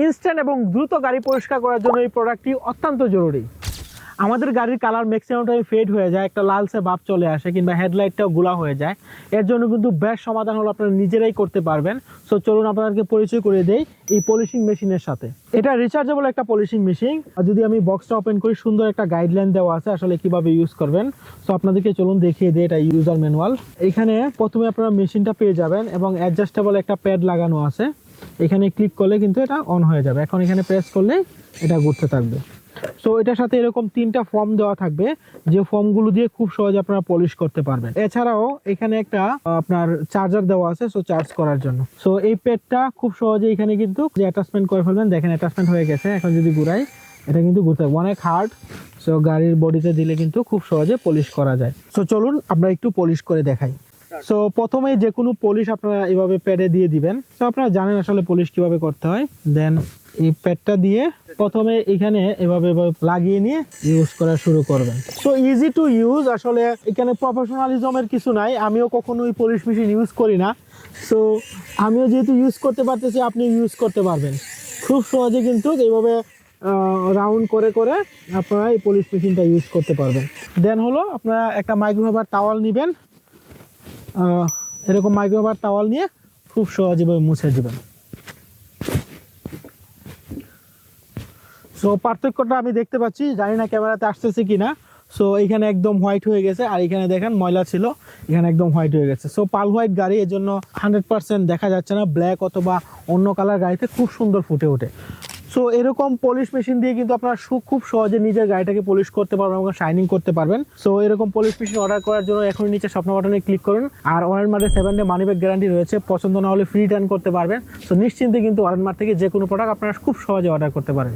Instant এবং দ্রুত গাড়ি পরিষ্কার করার জন্য এই প্রোডাক্টটি অত্যন্ত জরুরি। আমাদের গাড়ির কালার ম্যাক্সিমাম টাইম ফেড হয়ে যায়, একটা লালচে ভাব চলে আসে, কিংবা হেডলাইটটাও গোলা হয়ে যায়। এর জন্য কিন্তু বেস্ট সমাধান হলো আপনারা নিজেরাই করতে পারবেন। সো চলুন আপনাদেরকে পরিচয় করে দেই এই পলিশিং মেশিনের সাথে। এটা রিচার্জেবল একটা পলিশিং মেশিন। যদি আমি বক্সটা ওপেন করি, সুন্দর একটা গাইডলাইন দেওয়া আছে আসলে কিভাবে ইউজ করবেন। সো আপনাদেরকে চলুন দেখিয়ে দিই, এটা ইউজার ম্যানুয়াল। এখানে প্রথমে আপনারা মেশিনটা পেয়ে যাবেন এবং অ্যাডজাস্টেবল একটা প্যাড লাগানো আছে। এখানে ক্লিক করলে কিন্তু এটা অন হয়ে যাবে। এখন এখানে প্রেস করলেই এটা ঘুরতে থাকবে। সো এটার সাথে এরকম 3টা ফর্ম দেওয়া থাকবে, যে ফর্মগুলো দিয়ে খুব সহজে আপনারা পলিশ করতে পারবেন। এছাড়াও এখানে একটা আপনার চার্জার দেওয়া আছে, সো চার্জ করার জন্য। সো এই প্যাডটা খুব সহজে এখানে কিন্তু অ্যাটাচমেন্ট করে ফেলবেন। দেখেন অ্যাটাচমেন্ট হয়ে গেছে। এখন যদি ঘুরাই, এটা কিন্তু ঘুরতে অনেক হার্ড। সো গাড়ির বডিতে দিলে কিন্তু খুব সহজে পলিশ করা যায়। সো চলুন আমরা একটু পলিশ করে দেখাই। সো প্রথমে যে কোনো পলিশ আপনারা এভাবে প্যাডে দিয়ে দিবেন। তো আপনারা জানেন আসলে পলিশ কিভাবে করতে হয়। দেন এই প্যাডটা দিয়ে প্রথমে এখানে এভাবে লাগিয়ে নিয়ে ইউজ করা শুরু করবেন। So easy to use. আসলে এখানে প্রফেশনালিজমের কিছু নাই। আমিও কখনোই পলিশ মেশিন ইউজ করি না। সো আমিও যেহেতু ইউজ করতে পারতেছি, আপনি ইউজ করতে পারবেন খুব সহজে। কিন্তু এইভাবে রাউন্ড করে করে আপনারা এই পলিশ মেশিনটা ইউজ করতে পারবেন। দেন হলো আপনারা একটা মাইক্রোফাইবার টাওয়াল নেবেন। এরকম মাইক্রোফাইবার টাওয়াল নিয়ে খুব সহজে মুছে দিবেন। সো পার্থক্যটা আমি দেখতে পাচ্ছি, জানি না ক্যামেরাতে আসতেছে কিনা। সো এখানে একদম হোয়াইট হয়ে গেছে, আর এখানে দেখেন ময়লা ছিল, এখানে একদম হোয়াইট হয়ে গেছে। সো পাল হোয়াইট গাড়ি, এর জন্য 100% দেখা যাচ্ছে না। ব্ল্যাক অথবা অন্য কালার গাড়িতে খুব সুন্দর ফুটে ওঠে। সো এরকম পলিশ মেশিন দিয়ে কিন্তু আপনারা খুব সহজে নিজের গাড়িটাকে পলিশ করতে পারবেন এবং শাইনিং করতে পারবেন। সো এরকম পলিশ মেশিন অর্ডার করার জন্য এখনই নিচে স্বপ্ন বাটনে ক্লিক করুন। আর warranty 7 day money back guarantee রয়েছে। পছন্দ না হলে ফ্রি রিটার্ন করতে পারবেন। সো নিশ্চিন্তে কিন্তু ওয়ারেন্টি থেকে যে কোনো প্রোডাক্ট আপনারা খুব সহজে অর্ডার করতে পারেন।